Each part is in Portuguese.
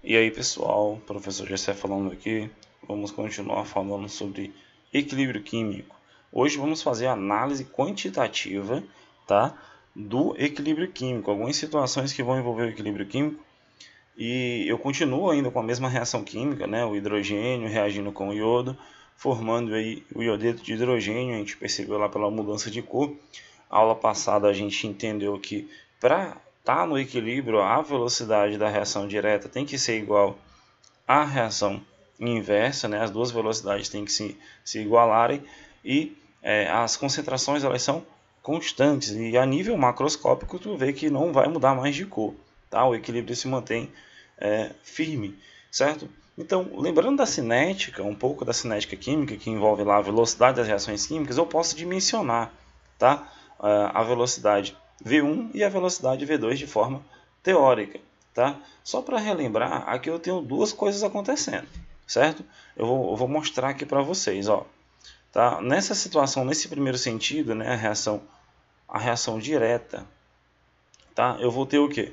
E aí pessoal, professor Gessé falando aqui, vamos continuar falando sobre equilíbrio químico. Hoje vamos fazer a análise quantitativa, tá, do equilíbrio químico, algumas situações que vão envolver o equilíbrio químico. E eu continuo ainda com a mesma reação química, né, o hidrogênio reagindo com o iodo, formando aí o iodeto de hidrogênio. A gente percebeu lá pela mudança de cor. A aula passada a gente entendeu que para estar no equilíbrio, a velocidade da reação direta tem que ser igual à reação inversa, né? As duas velocidades têm que se igualarem e as concentrações elas são constantes, e a nível macroscópico tu vê que não vai mudar mais de cor, tá? O equilíbrio se mantém firme, certo? Então, lembrando da cinética, um pouco da cinética química, que envolve lá a velocidade das reações químicas, eu posso dimensionar, tá? A velocidade V1 e a velocidade V2 de forma teórica, tá? Só para relembrar, aqui eu tenho duas coisas acontecendo, certo? Eu vou mostrar aqui para vocês, ó. Tá? Nessa situação, nesse primeiro sentido, né, a reação direta, tá? Eu vou ter o quê?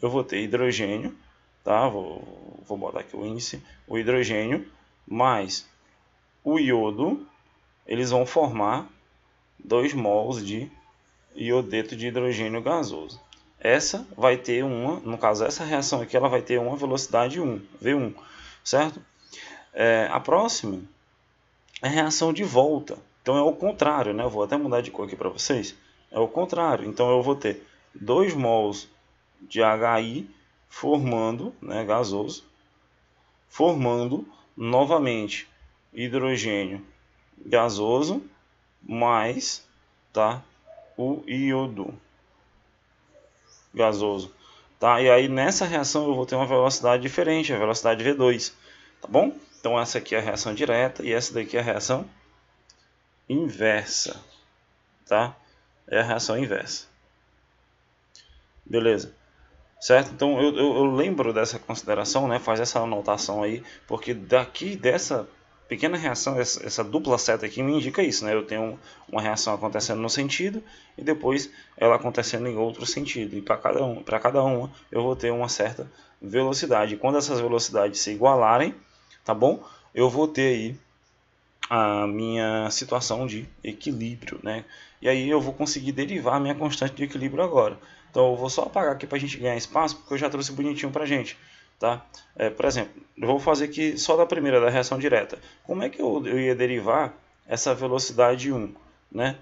Eu vou ter hidrogênio, tá? Vou botar aqui o índice, o hidrogênio mais o iodo, eles vão formar 2 mols de iodeto de hidrogênio gasoso. Essa vai ter no caso essa reação aqui, ela vai ter uma velocidade 1, V1, certo? A próxima é a reação de volta. Então é o contrário, né? Eu vou até mudar de cor aqui para vocês. É o contrário. Então eu vou ter 2 mols de HI formando, né, gasoso, formando novamente hidrogênio gasoso mais, tá, o iodo gasoso, tá? E aí nessa reação eu vou ter uma velocidade diferente, a velocidade V2, tá bom? Então essa aqui é a reação direta e essa daqui é a reação inversa, tá? É a reação inversa. Beleza? Certo? Então eu lembro dessa consideração, né? Faz essa anotação aí, porque daqui dessa pequena reação, essa dupla seta aqui me indica isso, né? Eu tenho uma reação acontecendo no sentido e depois ela acontecendo em outro sentido. E para cada uma eu vou ter uma certa velocidade. Quando essas velocidades se igualarem, tá bom? Eu vou ter aí a minha situação de equilíbrio, né? E aí eu vou conseguir derivar a minha constante de equilíbrio agora. Então eu vou só apagar aqui para a gente ganhar espaço, porque eu já trouxe bonitinho para a gente, tá? Por exemplo, eu vou fazer aqui só da primeira, da reação direta. Como é que eu ia derivar essa velocidade 1, né?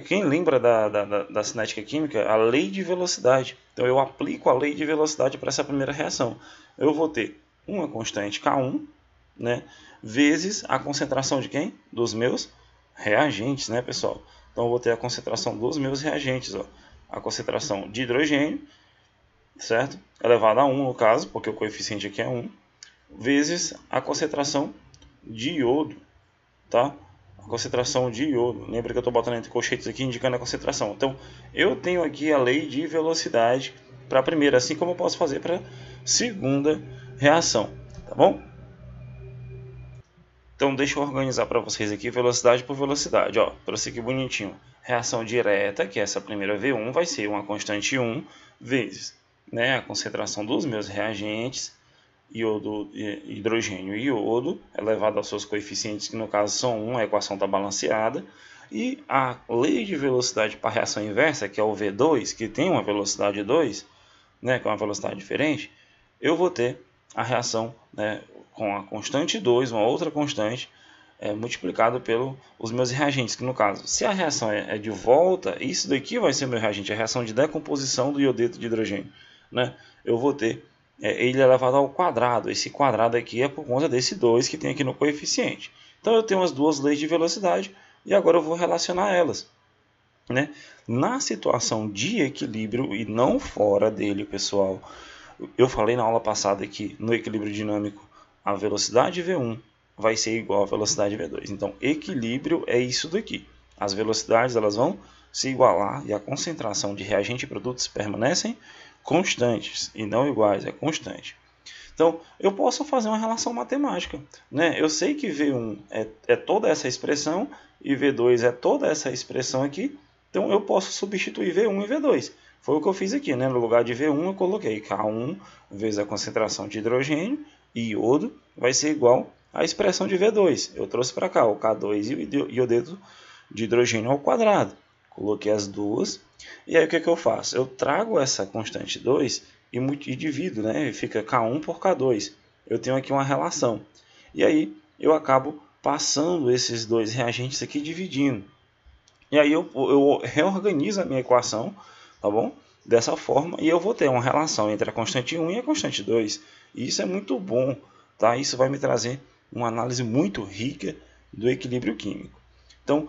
Quem lembra da cinética química, a lei de velocidade. Então eu aplico a lei de velocidade para essa primeira reação. Eu vou ter uma constante K1, né, vezes a concentração de quem? Dos meus reagentes, né, pessoal? Então eu vou ter a concentração dos meus reagentes, ó. A concentração de hidrogênio, certo? Elevada a 1 no caso, porque o coeficiente aqui é 1, vezes a concentração de iodo, tá? A concentração de iodo. Lembra que eu estou botando entre colchetes aqui indicando a concentração. Então eu tenho aqui a lei de velocidade para a primeira, assim como eu posso fazer para a segunda reação, tá bom? Então deixa eu organizar para vocês aqui velocidade por velocidade. Ó, trouxe aqui bonitinho. Reação direta, que é essa primeira V1, vai ser uma constante 1 vezes, né, a concentração dos meus reagentes, iodo, hidrogênio e iodo, elevado aos seus coeficientes, que no caso são 1, a equação está balanceada. E a lei de velocidade para a reação inversa, que é o V2, que tem uma velocidade 2, né, que é uma velocidade diferente, eu vou ter a reação, né, com a constante 2, uma outra constante, multiplicado pelos meus reagentes, que no caso, se a reação é de volta, isso daqui vai ser meu reagente, a reação de decomposição do iodeto de hidrogênio, né? Eu vou ter ele elevado ao quadrado, esse quadrado aqui é por conta desse 2 que tem aqui no coeficiente. Então eu tenho as duas leis de velocidade e agora eu vou relacionar elas, né? Na situação de equilíbrio e não fora dele, pessoal, eu falei na aula passada que no equilíbrio dinâmico a velocidade V1 vai ser igual à velocidade V2. Então, equilíbrio é isso daqui. As velocidades elas vão se igualar e a concentração de reagente e produtos permanecem constantes e não iguais, é constante. Então, eu posso fazer uma relação matemática, né? Eu sei que V1 é toda essa expressão e V2 é toda essa expressão aqui. Então, eu posso substituir V1 e V2. Foi o que eu fiz aqui, né? No lugar de V1 eu coloquei K1 vezes a concentração de hidrogênio e iodo vai ser igual à expressão de V2. Eu trouxe para cá o K2 e o iodeto de hidrogênio ao quadrado. Coloquei as duas. E aí o que eu faço? Eu trago essa constante 2 e divido, né? Fica K1 por K2. Eu tenho aqui uma relação. E aí eu acabo passando esses dois reagentes aqui dividindo. E aí eu reorganizo a minha equação, tá bom? Dessa forma, e eu vou ter uma relação entre a constante 1 e a constante 2. E isso é muito bom, tá? Isso vai me trazer uma análise muito rica do equilíbrio químico. Então,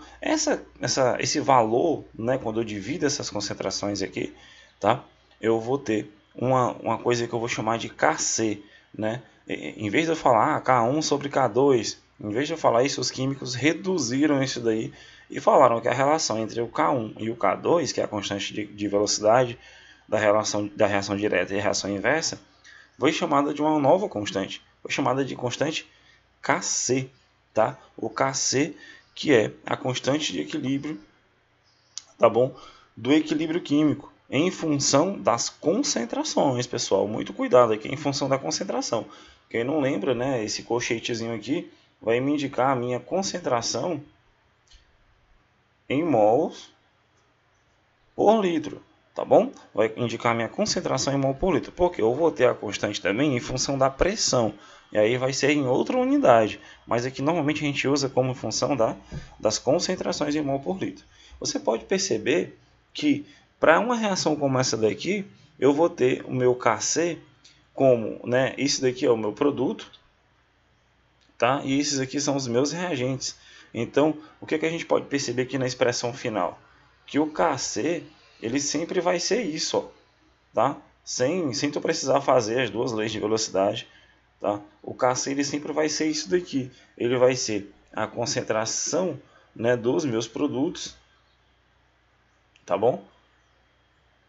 esse valor, né, quando eu divido essas concentrações aqui, tá? Eu vou ter uma coisa que eu vou chamar de Kc, né? Em vez de eu falar K1 sobre K2, em vez de eu falar isso, os químicos reduziram isso daí e falaram que a relação entre o K1 e o K2, que é a constante de velocidade da reação direta e a reação inversa, foi chamada de uma nova constante. Foi chamada de constante Kc, tá? O Kc, que é a constante de equilíbrio, tá bom? Do equilíbrio químico, em função das concentrações, pessoal. Muito cuidado aqui, em função da concentração. Quem não lembra, né? Esse colchetezinho aqui vai me indicar a minha concentração em mols por litro, tá bom? Vai indicar a minha concentração em mol por litro, porque eu vou ter a constante também em função da pressão, e aí vai ser em outra unidade, mas aqui normalmente a gente usa como função das concentrações em mol por litro. Você pode perceber que para uma reação como essa daqui, eu vou ter o meu Kc como, né, isso daqui é o meu produto, tá? E esses aqui são os meus reagentes. Então, o que a gente pode perceber aqui na expressão final? Que o Kc, ele sempre vai ser isso, ó, tá? Sem tu precisar fazer as duas leis de velocidade, tá? O Kc, ele sempre vai ser isso daqui. Ele vai ser a concentração, né, dos meus produtos, tá bom?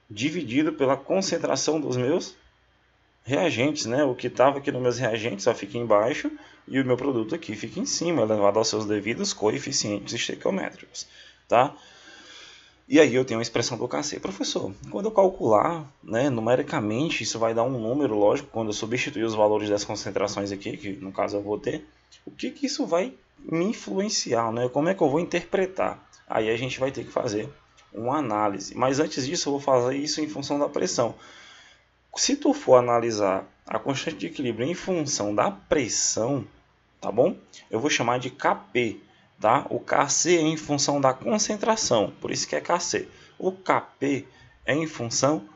Dividido pela concentração dos meus reagentes, né? O que estava aqui nos meus reagentes só fica embaixo e o meu produto aqui fica em cima, elevado aos seus devidos coeficientes estequiométricos, tá? E aí eu tenho a expressão do Kc. Professor, quando eu calcular, né, numericamente, isso vai dar um número, lógico, quando eu substituir os valores das concentrações aqui, que no caso eu vou ter, o que isso vai me influenciar, né? Como é que eu vou interpretar? Aí a gente vai ter que fazer uma análise. Mas antes disso eu vou fazer isso em função da pressão. Se tu for analisar a constante de equilíbrio em função da pressão, tá bom? Eu vou chamar de Kp, tá? O Kc é em função da concentração, por isso que é Kc. O Kp é em função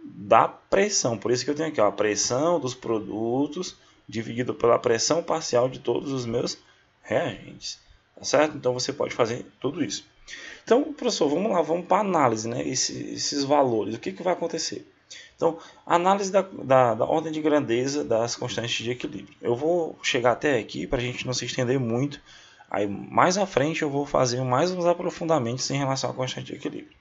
da pressão, por isso que eu tenho aqui, ó, a pressão dos produtos dividido pela pressão parcial de todos os meus reagentes, tá certo? Então você pode fazer tudo isso. Então, professor, vamos lá, vamos para a análise, né? Esses valores, o que vai acontecer? Então, análise da ordem de grandeza das constantes de equilíbrio. Eu vou chegar até aqui para a gente não se estender muito. Aí, mais à frente, eu vou fazer mais uns aprofundamentos em relação à constante de equilíbrio.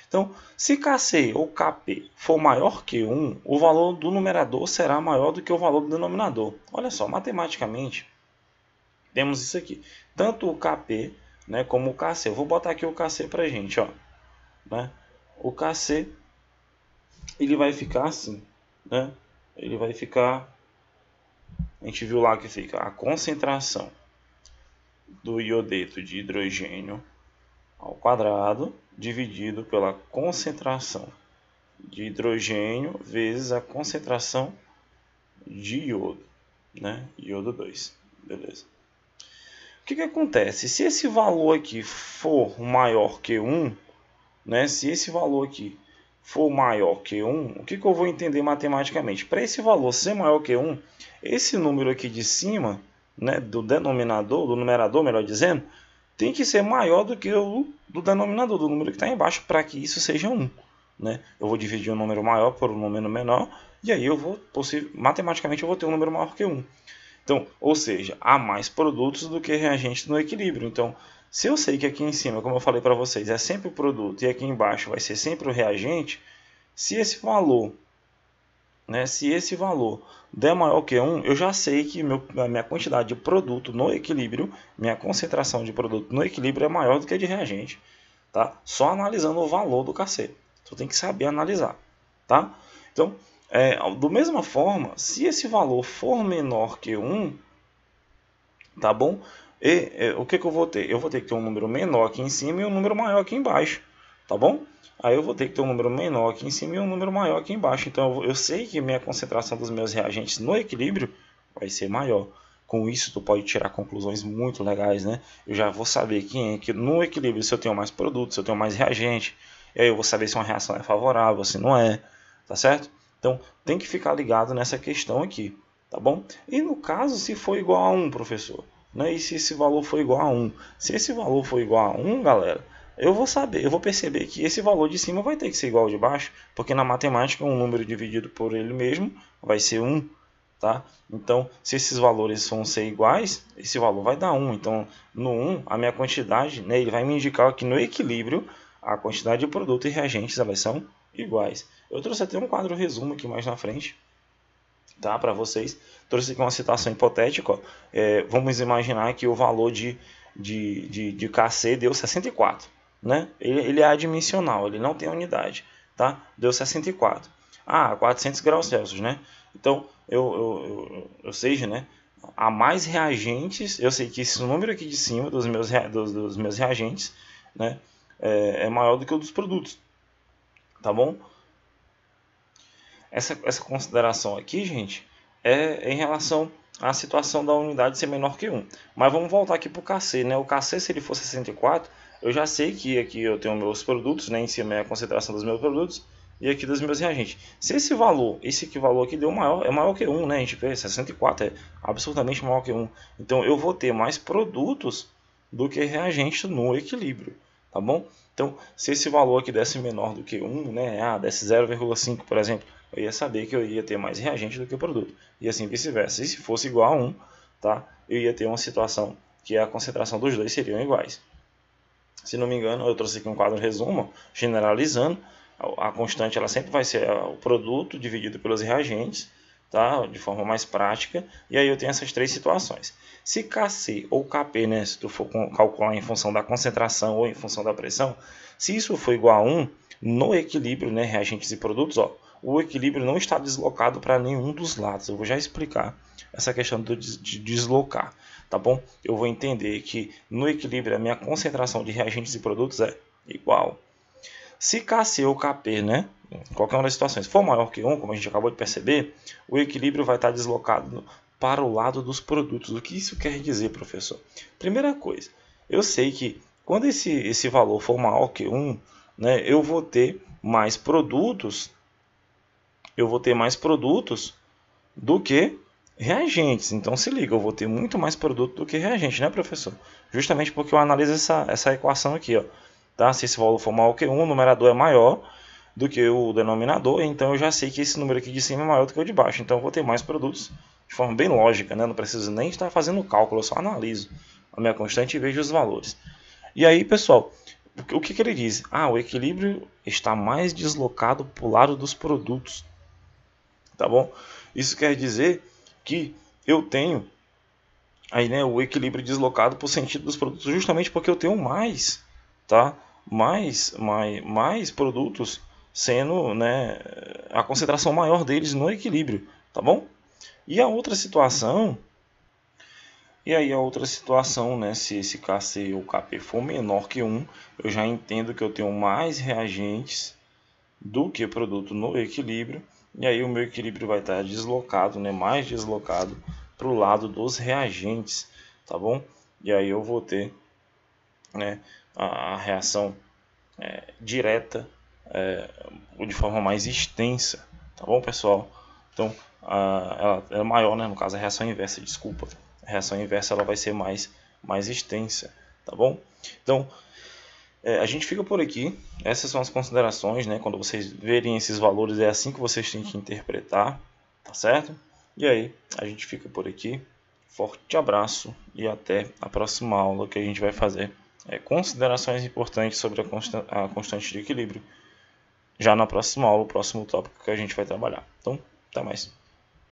Então, se Kc ou Kp for maior que 1, o valor do numerador será maior do que o valor do denominador. Olha só, matematicamente, temos isso aqui. Tanto o Kp, né, como o Kc. Eu vou botar aqui o Kc para a gente. Ó, né? O Kc, ele vai ficar assim, né? Ele vai ficar, a gente viu lá que fica a concentração do iodeto de hidrogênio ao quadrado dividido pela concentração de hidrogênio vezes a concentração de iodo, né? Iodo 2, beleza. O que acontece? Se esse valor aqui for maior que 1, né? Se esse valor aqui for maior que 1, o que eu vou entender matematicamente? Para esse valor ser maior que 1, esse número aqui de cima, né, do denominador, do numerador, melhor dizendo, tem que ser maior do que o do denominador, do número que está embaixo, para que isso seja 1. Né? Eu vou dividir um número maior por um número menor, e aí eu vou, matematicamente, eu vou ter um número maior que 1. Então, ou seja, há mais produtos do que reagentes no equilíbrio. Então, se eu sei que aqui em cima, como eu falei para vocês, é sempre o produto e aqui embaixo vai ser sempre o reagente, se esse valor, né, der maior que 1, eu já sei que a minha quantidade de produto no equilíbrio, minha concentração de produto no equilíbrio é maior do que a de reagente. Tá? Só analisando o valor do Kc. Você tem que saber analisar, tá? Então, da mesma forma, se esse valor for menor que 1, tá bom? O que eu vou ter? Eu vou ter que ter um número menor aqui em cima e um número maior aqui embaixo, tá bom? Aí eu vou ter que ter um número menor aqui em cima e um número maior aqui embaixo. Então eu sei que minha concentração dos meus reagentes no equilíbrio vai ser maior. Com isso, tu pode tirar conclusões muito legais, né? Eu já vou saber que no equilíbrio, se eu tenho mais produto, se eu tenho mais reagente, e aí eu vou saber se uma reação é favorável, se não é, tá certo? Então, tem que ficar ligado nessa questão aqui, tá bom? E no caso, se for igual a 1, professor, né? E se esse valor for igual a 1? Se esse valor for igual a 1, galera, eu vou perceber que esse valor de cima vai ter que ser igual ao de baixo, porque na matemática um número dividido por ele mesmo vai ser 1. Tá? Então, se esses valores vão ser iguais, esse valor vai dar 1. Então, no 1, a minha quantidade, né, ele vai me indicar que no equilíbrio, a quantidade de produto e reagentes elas são iguais. Eu trouxe até um quadro resumo aqui mais na frente, tá, para vocês. Trouxe aqui uma situação hipotética. Ó. Vamos imaginar que o valor de Kc deu 64. Né? Ele é adimensional, ele não tem unidade. Tá? Deu 64. 400 graus Celsius, né? Então, ou seja, né, há mais reagentes, eu sei que esse número aqui de cima dos meus reagentes, né, é maior do que o dos produtos, tá bom? Essa consideração aqui, gente, é em relação à situação da unidade ser menor que 1. Mas vamos voltar aqui para o Kc, né? O Kc, se ele for 64, eu já sei que aqui eu tenho meus produtos, né, em cima é a concentração dos meus produtos, e aqui dos meus reagentes. Se esse valor aqui deu maior, é maior que 1, né? A gente vê 64 é absurdamente maior que 1. Então eu vou ter mais produtos do que reagentes no equilíbrio, tá bom? Então, se esse valor aqui desse menor do que 1, né? Desse 0,5, por exemplo, eu ia saber que eu ia ter mais reagente do que produto. E assim vice-versa. E se fosse igual a 1, tá? Eu ia ter uma situação que a concentração dos dois seriam iguais. Se não me engano, eu trouxe aqui um quadro resumo, generalizando. A constante ela sempre vai ser o produto dividido pelos reagentes, tá? De forma mais prática. E aí eu tenho essas três situações. Se Kc ou Kp, né, se tu for calcular em função da concentração ou em função da pressão, se isso for igual a 1, no equilíbrio, né, reagentes e produtos, ó, o equilíbrio não está deslocado para nenhum dos lados. Eu vou já explicar essa questão de deslocar, tá bom? Eu vou entender que no equilíbrio a minha concentração de reagentes e produtos é igual. Se Kc ou Kp, né, qualquer uma das situações, for maior que 1, como a gente acabou de perceber, o equilíbrio vai estar deslocado para o lado dos produtos. O que isso quer dizer, professor? Primeira coisa, eu sei que quando esse valor for maior que 1, né, eu vou ter mais produtos do que reagentes. Então se liga, eu vou ter muito mais produto do que reagente, né, professor? Justamente porque eu analiso essa equação aqui, ó. Tá? Se esse valor for maior que 1, o numerador é maior do que o denominador, então eu já sei que esse número aqui de cima é maior do que o de baixo. Então eu vou ter mais produtos de forma bem lógica, né? Não preciso nem estar fazendo cálculo, eu só analiso a minha constante e vejo os valores. E aí, pessoal, o que ele diz? O equilíbrio está mais deslocado para o lado dos produtos. Tá bom? Isso quer dizer que eu tenho aí, né, o equilíbrio deslocado para o sentido dos produtos, justamente porque eu tenho mais, tá? Mais produtos sendo, né, a concentração maior deles no equilíbrio, tá bom? E a outra situação, né, se esse Kc ou Kp for menor que 1, eu já entendo que eu tenho mais reagentes do que produto no equilíbrio, e aí o meu equilíbrio vai estar deslocado, né, mais deslocado para o lado dos reagentes, tá bom? E aí eu vou ter, né, a reação direta de forma mais extensa, tá bom, pessoal? Então ela é maior, né, no caso a reação inversa, desculpa, a reação inversa ela vai ser mais extensa, tá bom? Então a gente fica por aqui. Essas são as considerações, né? Quando vocês verem esses valores, é assim que vocês têm que interpretar, tá certo? E aí, a gente fica por aqui. Forte abraço e até a próxima aula, que a gente vai fazer considerações importantes sobre a constante de equilíbrio. Já na próxima aula, o próximo tópico que a gente vai trabalhar. Então, até mais.